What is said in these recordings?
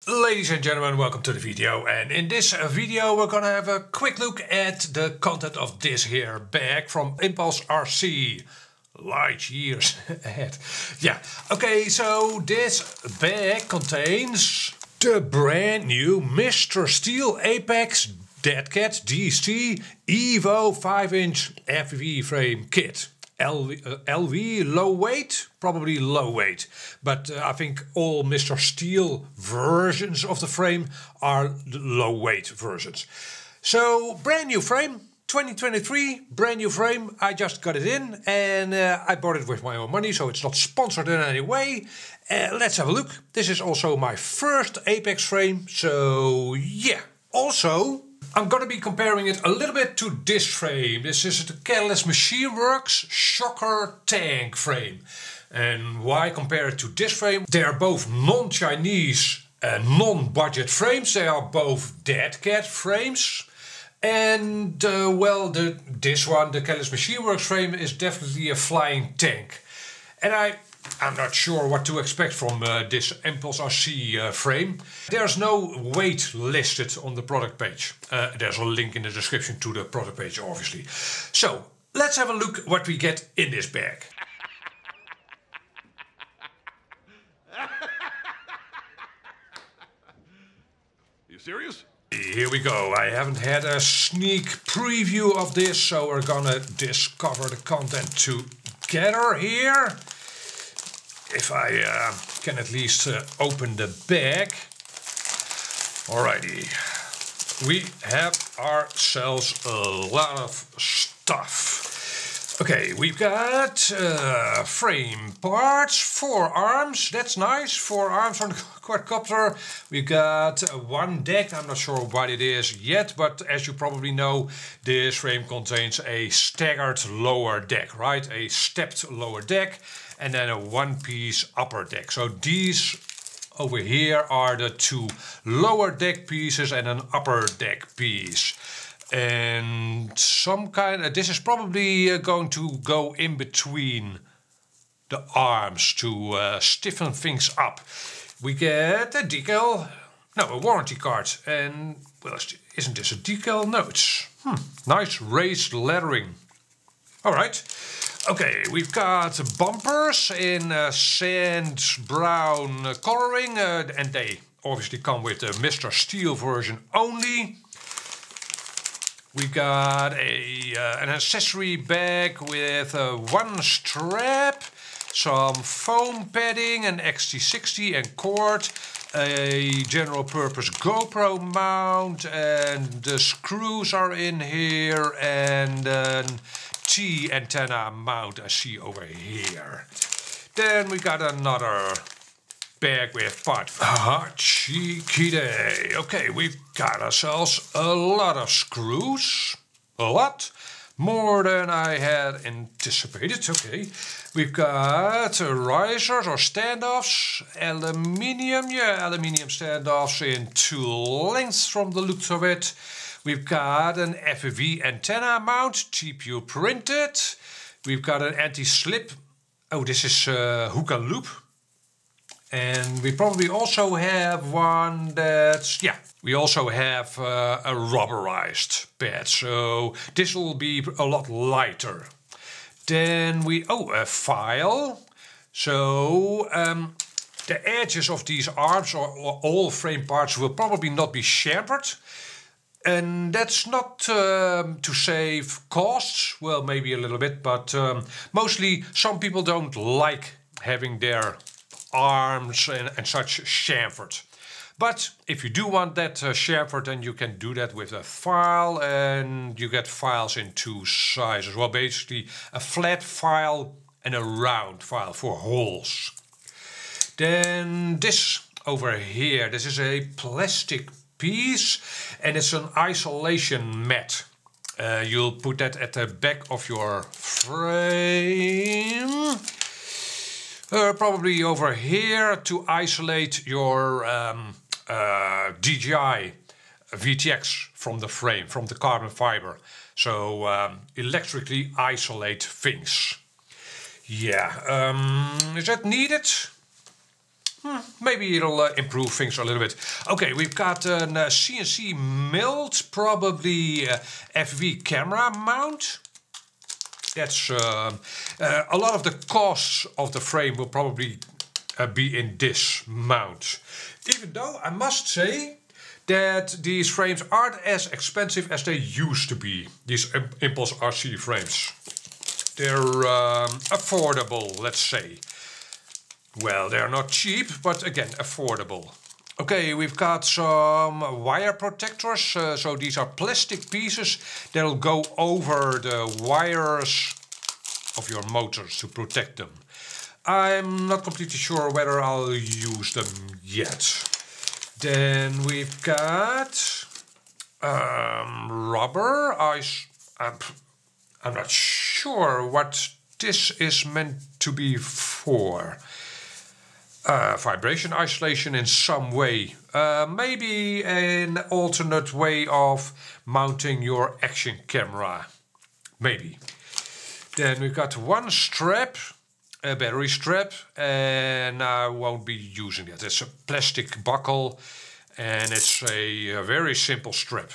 Ladies and gentlemen, welcome to the video, and in this video we're gonna have a quick look at the content of this here bag from Impulse RC. Light years ahead. Yeah, okay, so this bag contains the brand new Mr. Steel Apex Dead Cat DC Evo 5-inch FV frame kit. LV, low weight, probably low weight, but I think all Mr. Steel versions of the frame are the low weight versions. So brand new frame, 2023, brand new frame. I just got it in and I bought it with my own money, so it's not sponsored in any way. Let's have a look. This is also my first Apex frame, so yeah. Also, I'm going to be comparing it a little bit to this frame. This is the Catalyst Machine Works Shocker Tank frame. And why compare it to this frame? They are both non-Chinese and non-budget frames. They are both Dead Cat frames. And well, this one, the Catalyst Machine Works frame, is definitely a flying tank. And I'm not sure what to expect from this Impulse RC frame. There's no weight listed on the product page. There's a link in the description to the product page, obviously. So, let's have a look what we get in this bag. You serious? Here we go. I haven't had a sneak preview of this, so we're gonna discover the content together here. If I can at least open the bag. Alrighty. We have ourselves a lot of stuff. Okay, we've got frame parts, 4 arms, that's nice, 4 arms on the quadcopter. We got one deck, I'm not sure what it is yet, but as you probably know, this frame contains a staggered lower deck, right? A stepped lower deck. And then a one-piece upper deck. So these over here are the 2 lower deck pieces and an upper deck piece. And some kind of, this is probably going to go in between the arms to stiffen things up. We get a decal, no, a warranty card. And, well, isn't this a decal? No, it's nice raised lettering. All right. Okay, we've got bumpers in sand brown coloring, and they obviously come with the Mr. Steel version only. We got an accessory bag with one strap, some foam padding, an XT60 and cord, a general purpose GoPro mount, and the screws are in here, and T antenna mount I see over here. Then we got another bag with parts. Cheeky day. Okay, we've got ourselves a lot of screws. A lot. More than I had anticipated. Okay. We've got risers or standoffs. Aluminium. Yeah, aluminium standoffs in 2 lengths from the looks of it. We've got an FPV antenna mount, TPU printed. We've got an anti-slip. Oh, this is hook and loop. And we probably also have one that's, yeah, we also have a rubberized pad. So this will be a lot lighter. Then a file. So the edges of these arms or all frame parts will probably not be chamfered. And that's not to save costs, well, maybe a little bit, but mostly some people don't like having their arms and such chamfered. But if you do want that chamfered, then you can do that with a file, and you get files in 2 sizes. Well, basically a flat file and a round file for holes. Then this over here, this is a plastic piece, and it's an isolation mat. You'll put that at the back of your frame, probably over here, to isolate your DJI VTX from the frame, from the carbon fiber. So electrically isolate things. Yeah, is that needed? maybe it'll improve things a little bit. Okay, we've got a CNC milled, probably FV camera mount. That's a lot of the costs of the frame will probably be in this mount. Even though I must say that these frames aren't as expensive as they used to be. These Impulse RC frames. They're affordable, let's say. Well, they're not cheap, but again, affordable. Okay, we've got some wire protectors. So these are plastic pieces that'll go over the wires of your motors to protect them. I'm not completely sure whether I'll use them yet. Then we've got rubber. I'm not sure what this is meant to be for. Vibration isolation in some way. Maybe an alternate way of mounting your action camera. Maybe. Then we've got one strap, a battery strap, and I won't be using that. It's a plastic buckle and it's a very simple strap.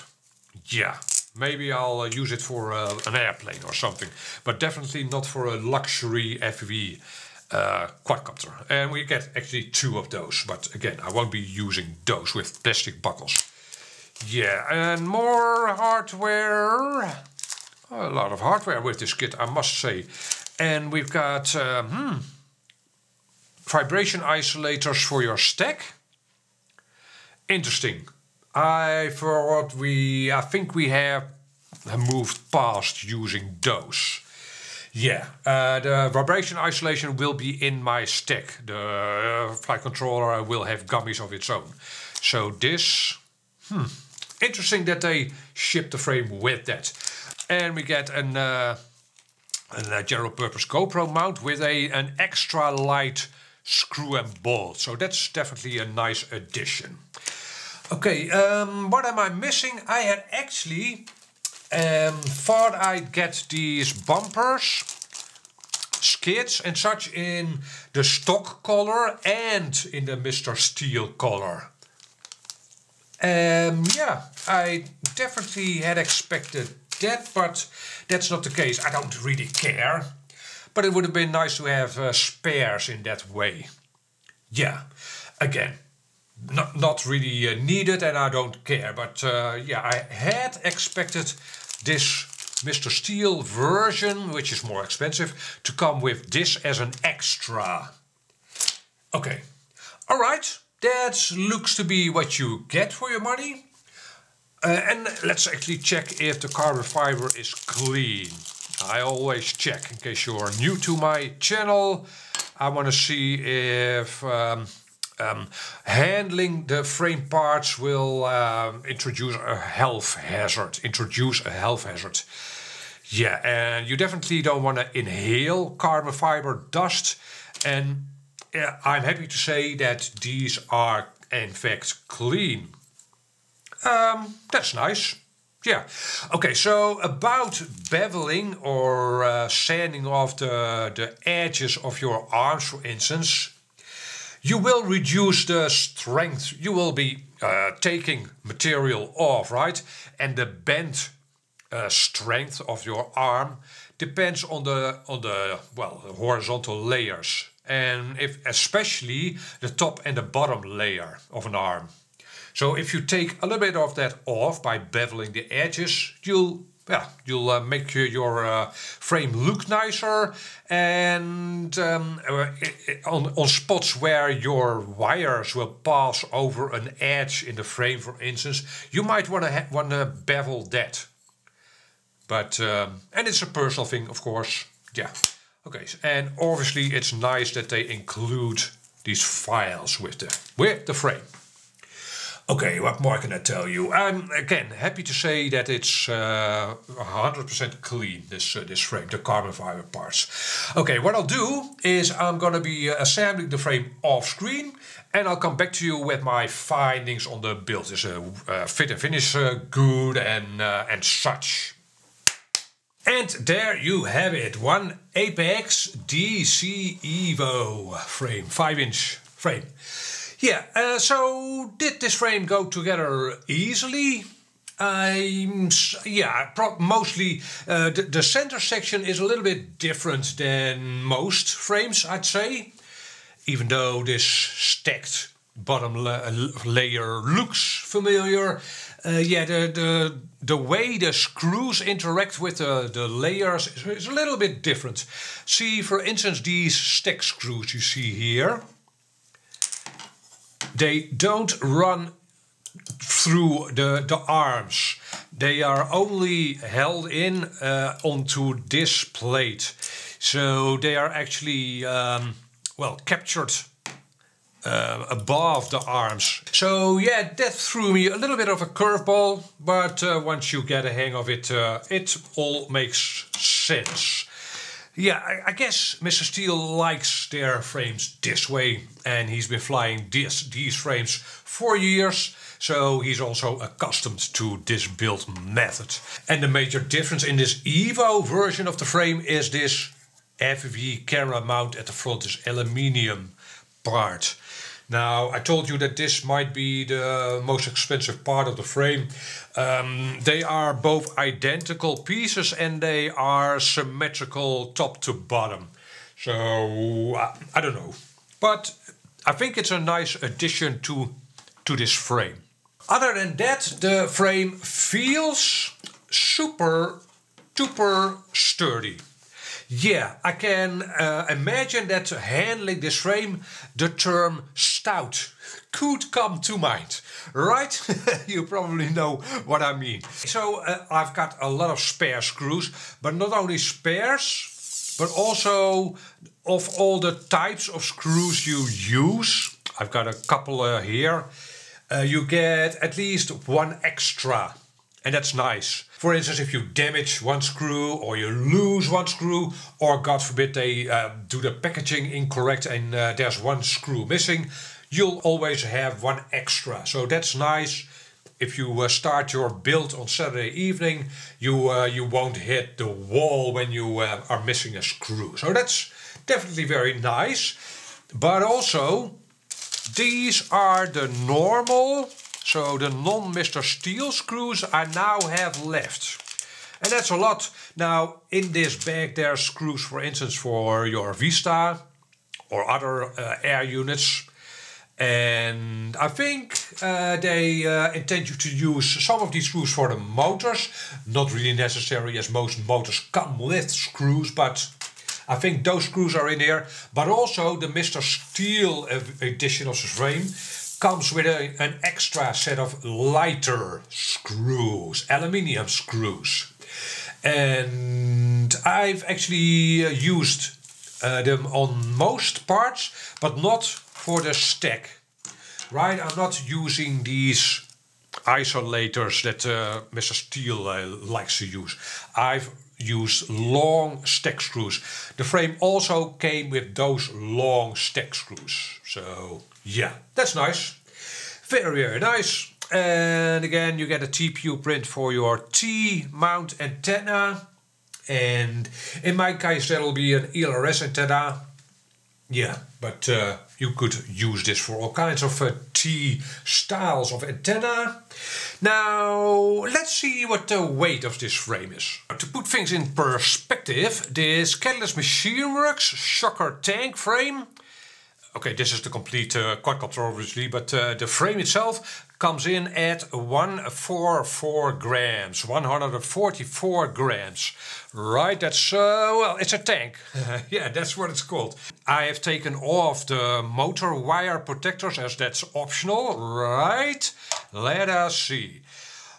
Yeah, maybe I'll use it for an airplane or something, but definitely not for a luxury FV quadcopter. And we get actually 2 of those, but again, I won't be using those with plastic buckles. Yeah, and more hardware. A lot of hardware with this kit, I must say. And we've got vibration isolators for your stack. Interesting. I think we have moved past using those. Yeah, the vibration isolation will be in my stack. The flight controller will have gummies of its own. So this, interesting that they ship the frame with that. And we get a general purpose GoPro mount with an extra light screw and bolt. So that's definitely a nice addition. Okay, what am I missing? I had actually thought I'd get these bumpers, skids and such in the stock color and in the Mr. Steel color. Yeah, I definitely had expected that, but that's not the case. I don't really care. But it would have been nice to have spares in that way. Yeah, again, not really needed and I don't care. But yeah, I had expected this Mr. Steel version, which is more expensive, to come with this as an extra. Okay, alright, that looks to be what you get for your money. And let's actually check if the carbon fiber is clean. I always check in case you're new to my channel. I want to see if handling the frame parts will introduce a health hazard. Yeah, and you definitely don't want to inhale carbon fiber dust. And I'm happy to say that these are in fact clean. That's nice. Yeah. Okay, so about beveling or sanding off the edges of your arms, for instance, you will reduce the strength. You will be taking material off, right? And the bend strength of your arm depends on the horizontal layers, and especially the top and the bottom layer of an arm. So if you take a little bit of that off by beveling the edges, you'll make your frame look nicer, and on spots where your wires will pass over an edge in the frame, for instance, you might want to bevel that. But and it's a personal thing, of course. Yeah. Okay. And obviously, it's nice that they include these files with the frame. Okay, what more can I tell you? I'm again happy to say that it's 100% clean, this frame, the carbon fiber parts. Okay, what I'll do is I'm going to be assembling the frame off screen, and I'll come back to you with my findings on the build. Is fit and finish good and such. And there you have it, one Apex DC Evo frame, 5-inch frame. Yeah, so did this frame go together easily? Mostly the center section is a little bit different than most frames, I'd say. Even though this stacked bottom layer looks familiar, the way the screws interact with the layers is a little bit different. See, for instance, these stack screws you see here. They don't run through the arms. They are only held in onto this plate. So they are actually, captured above the arms. So yeah, that threw me a little bit of a curveball, but once you get a hang of it, it all makes sense. Yeah, I guess Mr. Steele likes their frames this way, and he's been flying these frames for years, so he's also accustomed to this build method. And the major difference in this Evo version of the frame is this FPV camera mount at the front, this aluminium part. Now, I told you that this might be the most expensive part of the frame. They are both identical pieces and they are symmetrical top to bottom. So, I don't know. But I think it's a nice addition to this frame. Other than that, the frame feels super duper sturdy. Yeah, I can imagine that handling this frame, the term stout could come to mind, right? You probably know what I mean. So I've got a lot of spare screws, but not only spares, but also of all the types of screws you use. I've got a couple here. You get at least one extra, and that's nice. For instance, if you damage one screw or you lose one screw, or God forbid they do the packaging incorrect and there's one screw missing, you'll always have one extra. So that's nice. If you start your build on Saturday evening, you won't hit the wall when you are missing a screw. So that's definitely very nice. But also, these are the normal, so the non-Mr. Steele screws I now have left. And that's a lot. Now, in this bag there are screws, for instance, for your Vista or other air units. And I think they intend you to use some of these screws for the motors. Not really necessary, as most motors come with screws, but I think those screws are in here. But also the Mr. Steele edition of the frame comes with an extra set of lighter screws, aluminium screws. And I've actually used them on most parts, but not for the stack. Right, I'm not using these isolators that Mr. Steele likes to use. I've used long stack screws. The frame also came with those long stack screws. So yeah, that's nice. Very, very nice. And again, you get a TPU print for your T-mount antenna. And in my case, that'll be an ELRS antenna. Yeah, but you could use this for all kinds of T styles of antenna. Now, let's see what the weight of this frame is. To put things in perspective, this Catalyst Machine Works Shocker tank frame. Okay, this is the complete quadcopter obviously, but the frame itself comes in at 144 grams, 144 grams. Right, that's, well, it's a tank. Yeah, that's what it's called. I have taken off the motor wire protectors as that's optional, right? Let us see.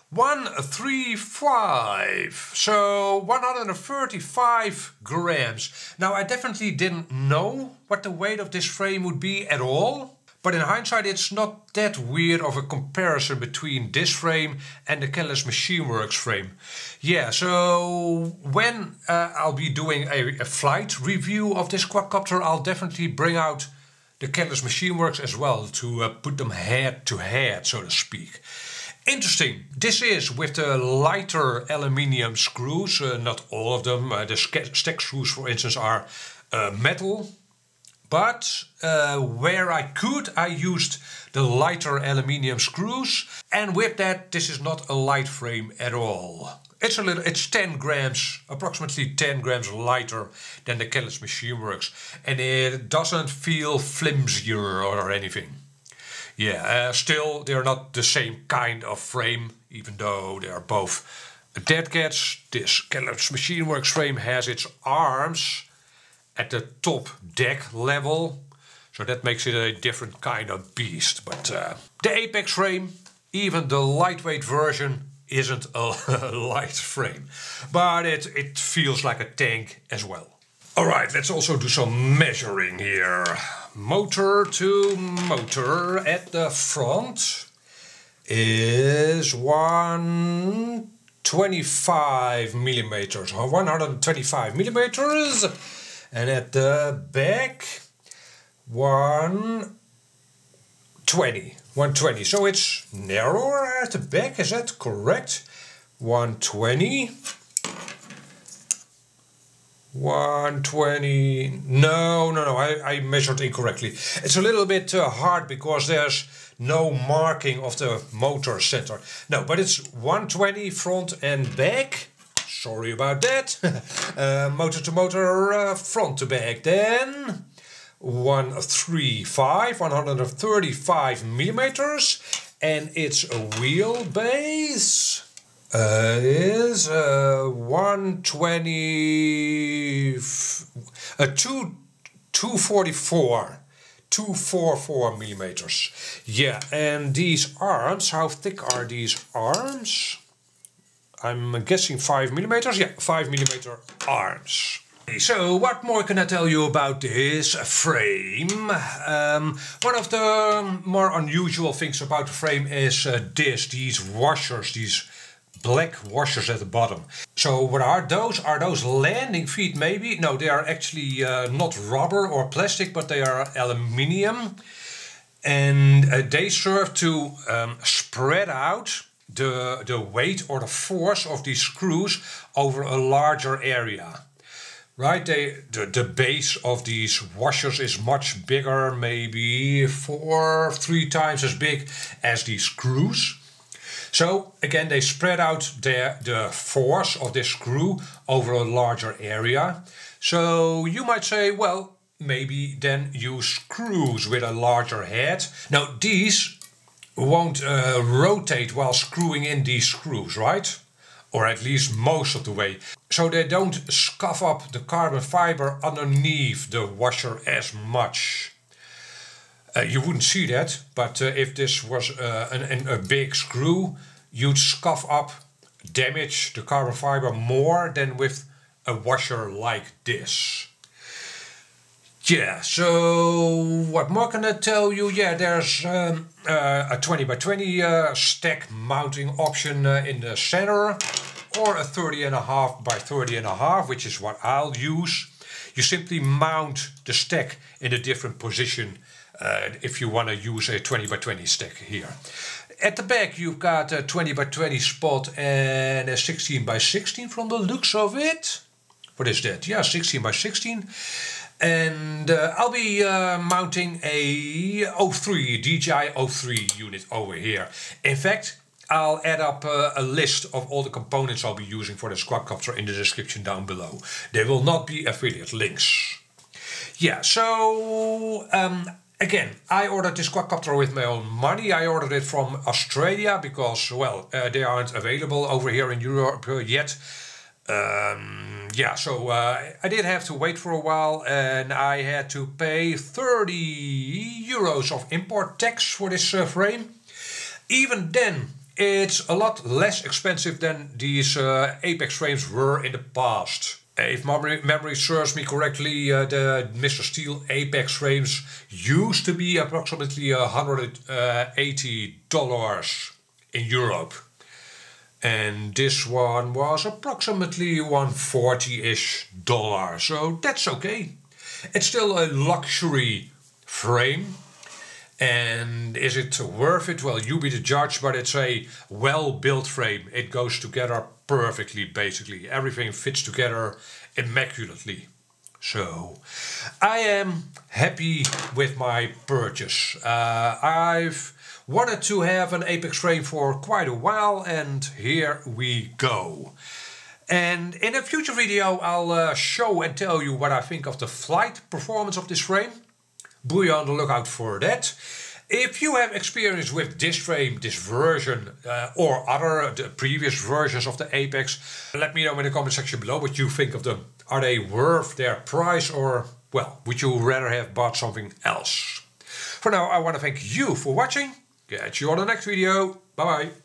135, so 135 grams. Now, I definitely didn't know what the weight of this frame would be at all. But in hindsight, it's not that weird of a comparison between this frame and the Catalyst Machine Works frame. Yeah, so when I'll be doing a flight review of this quadcopter, I'll definitely bring out the Catalyst Machine Works as well to put them head to head, so to speak. Interesting. This is with the lighter aluminium screws, not all of them. The stack screws, for instance, are metal. but where I could, I used the lighter aluminium screws, and with that, this is not a light frame at all. It's 10 grams, approximately 10 grams lighter than the Kellett Machine Works, and it doesn't feel flimsier or anything. Yeah, still they're not the same kind of frame, even though they are both dead cats. This Kellett Machine Works frame has its arms at the top deck level, so that makes it a different kind of beast. But the Apex frame, even the lightweight version, isn't a light frame, but it feels like a tank as well. Alright, let's also do some measuring here. Motor to motor at the front is 125 millimeters, or 125 millimeters, and at the back 120. So it's narrower at the back, is that correct? 120. 120. No, I measured incorrectly. It's a little bit hard because there's no marking of the motor center. No, but it's 120 front and back. Sorry about that. Motor to motor, front to back. Then 135 millimeters, and its wheelbase is 244 millimeters. Yeah, and these arms, how thick are these arms? I'm guessing 5 millimeters. Yeah, 5 millimeter arms. So what more can I tell you about this frame? One of the more unusual things about the frame is these washers, these black washers at the bottom. So what are those? Are those landing feet maybe? No, they are actually not rubber or plastic, but they are aluminium. And they serve to spread out the weight or the force of these screws over a larger area. Right, the base of these washers is much bigger, maybe 3 times as big as these screws. So again, they spread out the force of this screw over a larger area. So you might say, well, maybe then use screws with a larger head. Now these won't rotate while screwing in these screws, right? Or at least most of the way. So they don't scuff up the carbon fiber underneath the washer as much. You wouldn't see that, but if this was a big screw, you'd scuff up, damage the carbon fiber more than with a washer like this. Yeah, so what more can I tell you? Yeah, there's a 20 by 20 stack mounting option in the center, or a 30.5 by 30.5, which is what I'll use. You simply mount the stack in a different position if you want to use a 20 by 20 stack here. At the back you've got a 20 by 20 spot and a 16 by 16 from the looks of it. What is that? Yeah, 16 by 16. And I'll be mounting a DJI O3 unit over here. In fact, I'll add up a list of all the components I'll be using for this quadcopter in the description down below. They will not be affiliate links. Yeah, so again, I ordered this quadcopter with my own money. I ordered it from Australia because, well, they aren't available over here in Europe yet. Yeah, so I did have to wait for a while, and I had to pay 30 euros of import tax for this frame. Even then, it's a lot less expensive than these Apex frames were in the past. If memory serves me correctly, the Mr. Steel Apex frames used to be approximately $180 in Europe. And this one was approximately $140-ish, so that's okay. It's still a luxury frame. And is it worth it? Well, you be the judge, but it's a well-built frame. It goes together perfectly, basically. Everything fits together immaculately. So, I am happy with my purchase. I've wanted to have an Apex frame for quite a while, and here we go. And in a future video I'll show and tell you what I think of the flight performance of this frame. Be on the lookout for that. If you have experience with this frame, this version, or the previous versions of the Apex, let me know in the comment section below what you think of them. Are they worth their price, or, well, would you rather have bought something else? For now, I want to thank you for watching. Catch you on the next video. Bye bye.